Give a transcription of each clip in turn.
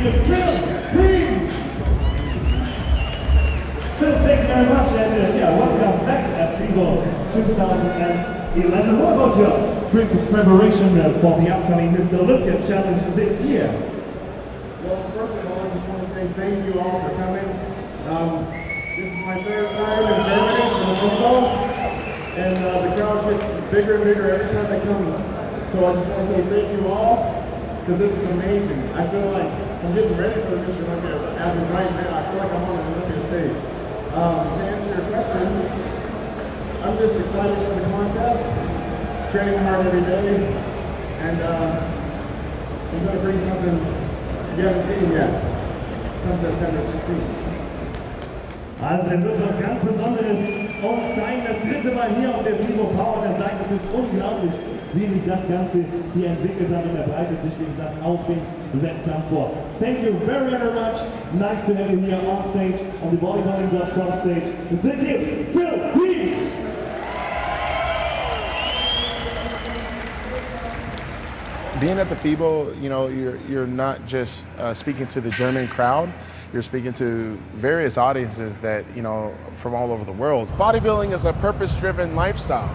with Phil, please. Phil, thank you very much, and welcome back at FIBO 2011. What about your preparation for the upcoming Mr. Olympia Challenge this year? Well, first of all, I just want to say thank you all for coming. This is my third time in Germany for the football, and the crowd gets bigger and bigger every time they come. So I just want to say thank you all, because this is amazing. I feel like I'm getting ready for the Mr. Olympia as of right now. I feel like I'm on an Olympia stage. To answer your question, I'm just excited for the contest, training hard every day, and I'm going to bring something you haven't seen yet. Come September 16th. Also er wird was ganz Besonderes auch sein, das dritte Mal hier auf der FIBO Power. Er sagt, es ist unglaublich, wie sich das Ganze hier entwickelt hat, und er bereitet sich, wie gesagt, auf den Wettkampf vor. Thank you very, very much. Nice to have you here on stage, on the bodybuilding.com stage. The gift, Phil, please. Being at the FIBO, you know, you're not just speaking to the German crowd. You're speaking to various audiences that, you know, from all over the world. Bodybuilding is a purpose-driven lifestyle.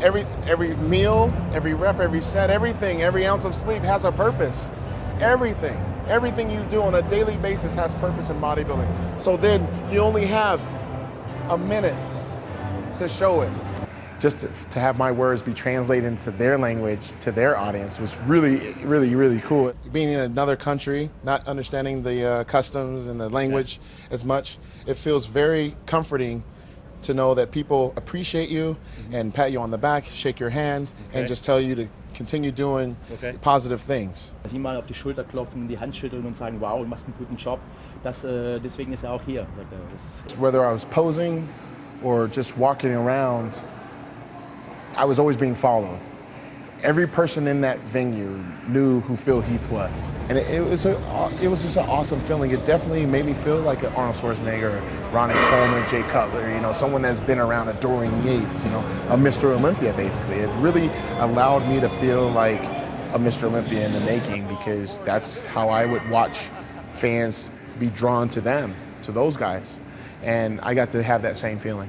Every meal, every rep, every set, everything, every ounce of sleep has a purpose. Everything you do on a daily basis has purpose in bodybuilding. So then you only have a minute to show it. Just to have my words be translated into their language, to their audience, was really, really, really cool. Being in another country, not understanding the customs and the language as much, it feels very comforting to know that people appreciate you and pat you on the back, shake your hand, and just tell you to continue doing positive things. Sie mal auf die Schulter klopfen, die Hand schütteln und sagen, wow, du machst einen guten Job. Deswegen ist er auch hier. Whether I was posing or just walking around, I was always being followed. Every person in that venue knew who Phil Heath was. And it was just an awesome feeling. It definitely made me feel like an Arnold Schwarzenegger, Ronnie Coleman, Jay Cutler, you know, someone that's been around, a Dorian Yates, you know, a Mr. Olympia basically. It really allowed me to feel like a Mr. Olympia in the making, because that's how I would watch fans be drawn to them, to those guys. And I got to have that same feeling.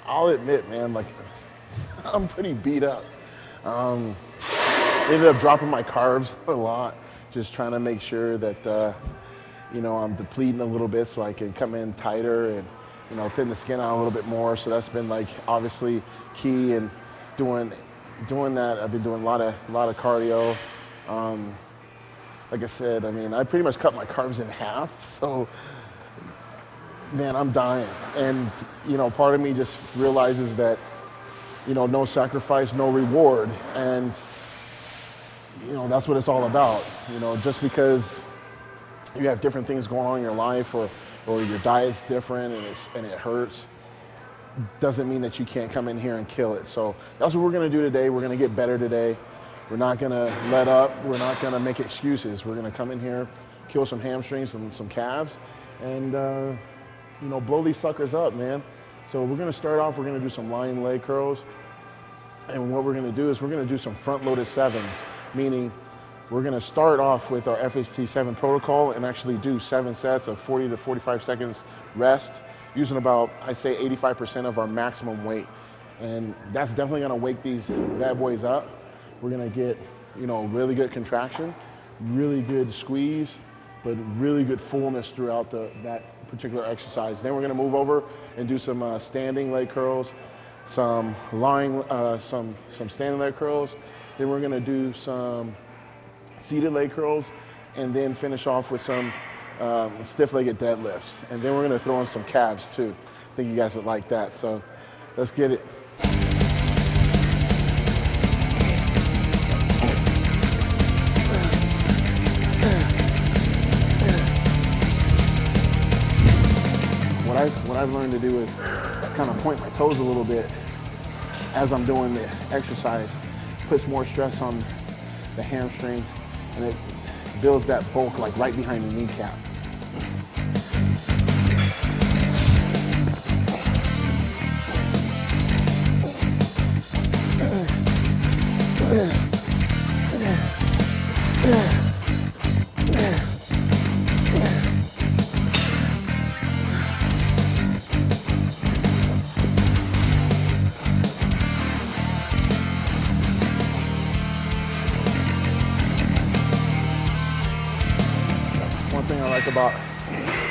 I'll admit, man, like, I'm pretty beat up. Ended up dropping my carbs a lot, just trying to make sure that, you know, I'm depleting a little bit so I can come in tighter and, you know, thin the skin out a little bit more. So that's been, like, obviously key in doing that. I've been doing a lot of cardio. Like I said, I mean, I pretty much cut my carbs in half. So, man, I'm dying. And, you know, part of me just realizes that, you know, no sacrifice, no reward. And, you know, that's what it's all about. You know, just because you have different things going on in your life, or your diet's different and it hurts, doesn't mean that you can't come in here and kill it. So that's what we're gonna do today. We're gonna get better today. We're not gonna let up. We're not gonna make excuses. We're gonna come in here, kill some hamstrings and some calves, and, you know, blow these suckers up, man. So we're gonna start off, we're gonna do some lying leg curls. And what we're gonna do is we're gonna do some front-loaded sevens, meaning we're gonna start off with our FHT7 protocol and actually do 7 sets of 40 to 45 seconds rest, using about, I'd say 85% of our maximum weight. And that's definitely gonna wake these bad boys up. We're gonna get, you know, really good contraction, really good squeeze, but really good fullness throughout that particular exercise. Then we're gonna move over and do some standing leg curls, some lying, some standing leg curls. Then we're gonna do some seated leg curls, and then finish off with some stiff-legged deadlifts. And then we're gonna throw in some calves too. I think you guys would like that, so let's get it. What I've learned to do is kind of point my toes a little bit as I'm doing the exercise. Puts more stress on the hamstring, and it builds that bulk like right behind the kneecap. One thing I like about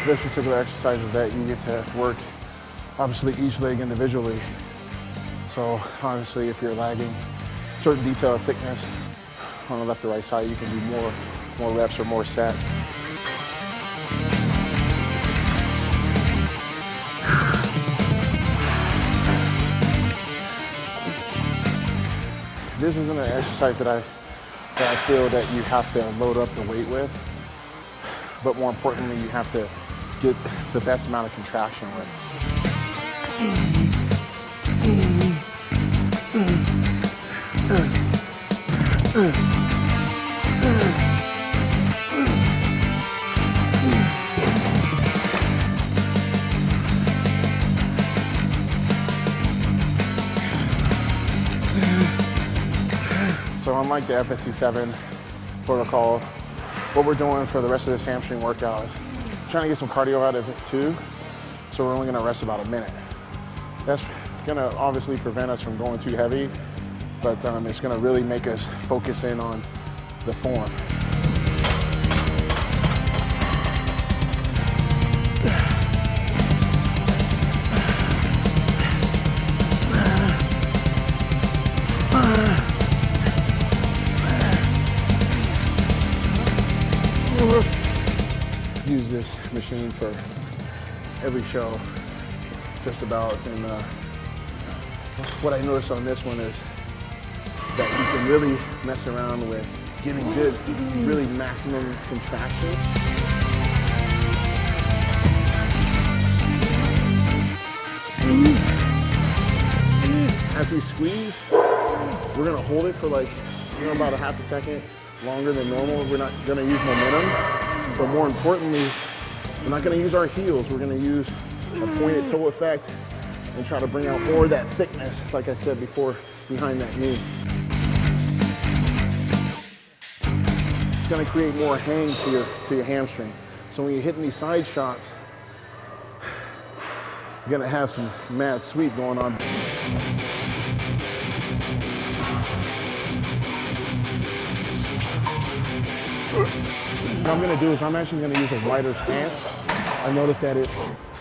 this particular exercise is that you get to work, obviously, each leg individually. So obviously, if you're lagging certain detail of thickness on the left or right side, you can do more reps or more sets. This isn't an exercise that I feel that you have to load up the weight with, but more importantly, you have to get the best amount of contraction with. So unlike the FSC7 protocol, what we're doing for the rest of this hamstring workout is trying to get some cardio out of it too. So we're only gonna rest about a minute. That's gonna obviously prevent us from going too heavy, but it's gonna really make us focus in on the form. Use this machine for every show, just about. And what I noticed on this one is that you can really mess around with getting good, really maximum contraction. As we squeeze, we're gonna hold it for like, about a half a second longer than normal. We're not gonna use momentum, but more importantly, we're not gonna use our heels. We're gonna use a pointed toe effect and try to bring out more of that thickness, like I said before, behind that knee. It's gonna create more hang to your hamstring. So when you're hitting these side shots, you're gonna have some mad sweep going on. What I'm gonna do is I'm actually gonna use a wider stance. I noticed that it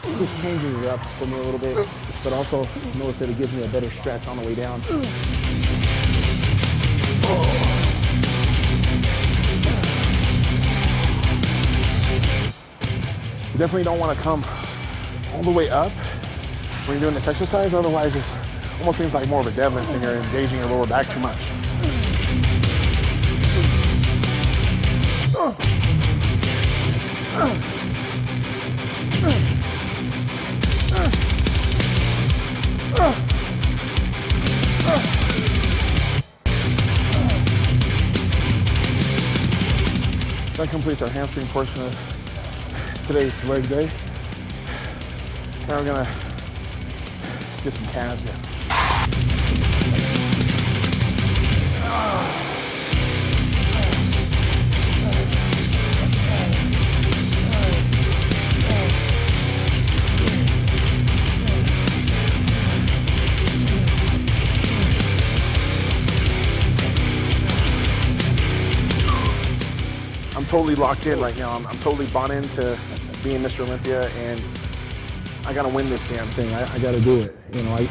just changes it up for me a little bit, but also notice that it gives me a better stretch on the way down. You definitely don't wanna come all the way up when you're doing this exercise, otherwise it almost seems like more of a deadlift and you're engaging your lower back too much. That completes our hamstring portion of today's leg day. Now we're gonna get some calves in. I'm totally locked in right now. I'm totally bought into being Mr. Olympia, and I gotta win this damn thing. I gotta do it.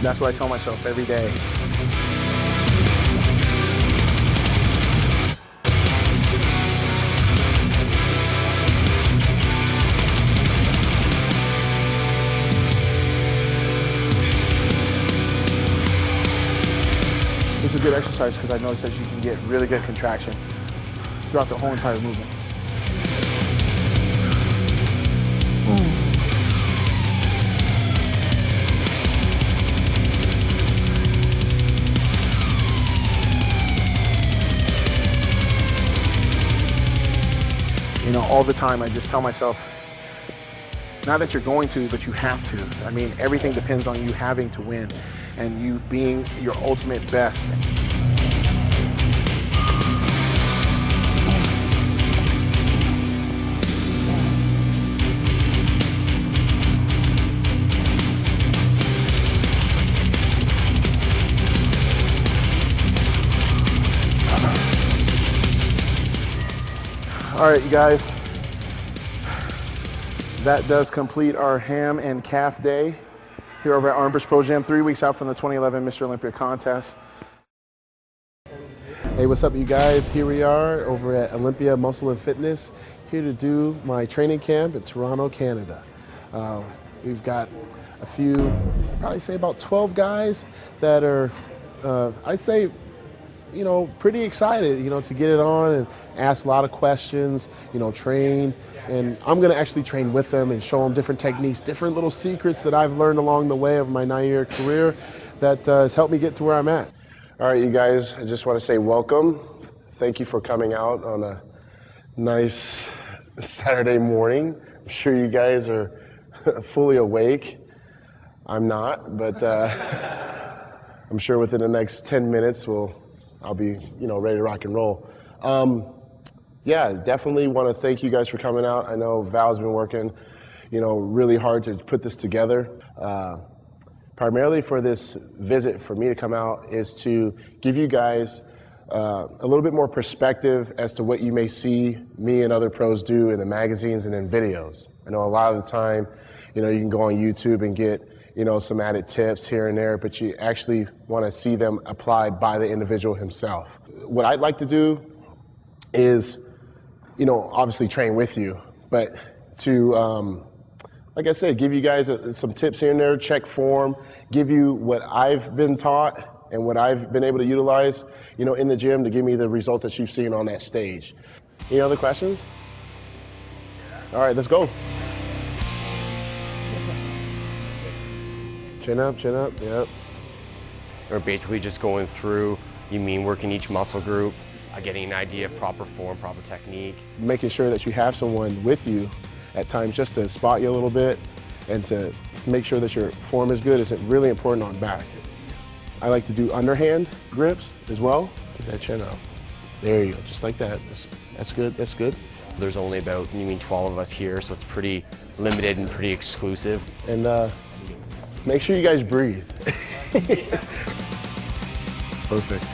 That's what I tell myself every day. This is a good exercise because I noticed that you can get really good contraction throughout the whole entire movement. All the time I just tell myself, not that you're going to, but you have to. I mean, everything depends on you having to win and you being your ultimate best. All right, you guys. That does complete our ham and calf day here over at Arm Push Pro Jam, 3 weeks out from the 2011 Mr. Olympia contest. Hey, what's up, you guys? Here we are over at Olympia Muscle and Fitness, here to do my training camp in Toronto, Canada. We've got a few, probably say about 12 guys that are, I'd say, you know, pretty excited, you know, to get it on and ask a lot of questions, you know, train. And I'm gonna actually train with them and show them different techniques, different little secrets that I've learned along the way of my 9-year career that has helped me get to where I'm at. All right, you guys, I just want to say welcome. Thank you for coming out on a nice Saturday morning. I'm sure you guys are fully awake. I'm not, but I'm sure within the next 10 minutes I'll be, you know, ready to rock and roll. Yeah, definitely want to thank you guys for coming out. I know Val's been working, you know, really hard to put this together. Primarily for this visit, for me to come out, is to give you guys a little bit more perspective as to what you may see me and other pros do in the magazines and in videos. I know a lot of the time, you know, you can go on YouTube and get, you know, some added tips here and there, but you actually want to see them applied by the individual himself. What I'd like to do is, you know, obviously train with you, but to, like I said, give you guys some tips here and there, check form, give you what I've been taught and what I've been able to utilize, you know, in the gym to give me the results that you've seen on that stage. Any other questions? All right, let's go. Chin up, yep. We're basically just going through, working each muscle group, getting an idea of proper form, proper technique. Making sure that you have someone with you at times just to spot you a little bit and to make sure that your form is good is really important on back. I like to do underhand grips as well. Get that chin up. There you go, just like that. That's good, that's good. There's only about 12 of us here, so it's pretty limited and pretty exclusive. And make sure you guys breathe. Perfect.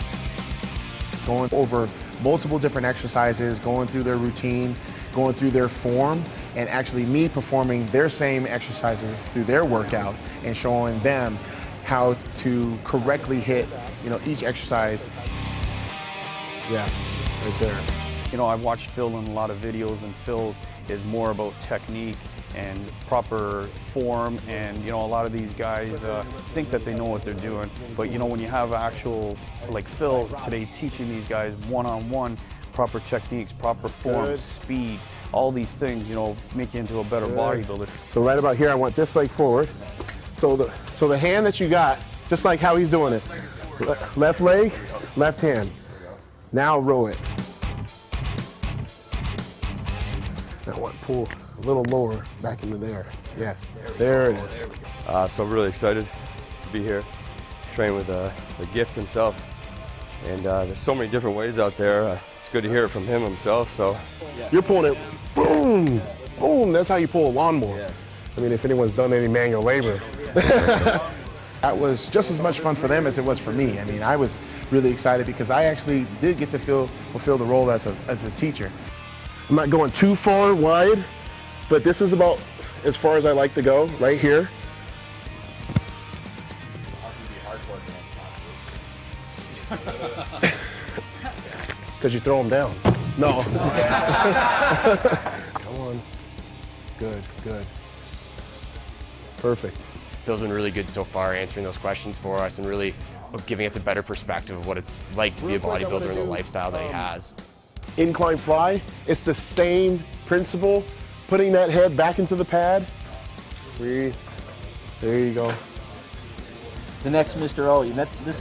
Going over multiple different exercises, going through their routine, going through their form, and actually me performing their same exercises through their workouts and showing them how to correctly hit, you know, each exercise. Yeah, right there. You know, I've watched Phil in a lot of videos, and Phil is more about technique and proper form, and you know, a lot of these guys think that they know what they're doing, but you know, when you have actual, like Phil today teaching these guys one-on-one, proper techniques, proper form, good speed, all these things, you know, make you into a better bodybuilder. So right about here, I want this leg forward. So the hand that you got, just like how he's doing it, left leg, left hand. Now row it. Now what? Pull a little lower back into there. Yes, there it is. So really excited to be here, train with the gift himself. And there's so many different ways out there. It's good to hear it from him himself. So you're pulling it, boom, boom. That's how you pull a lawnmower. Yeah. I mean, if anyone's done any manual labor. That was just as much fun for them as it was for me. I mean, I was really excited because I actually did get to fulfill the role as a teacher. I'm not going too far wide, but this is about as far as I like to go, right here. Because you throw them down. No. Come on. Good, good. Perfect. Phil's been really good so far, answering those questions for us and really giving us a better perspective of what it's like to be a bodybuilder and the lifestyle that he has. Incline fly, it's the same principle. Putting that head back into the pad. Breathe. There you go. The next Mr. O, you met this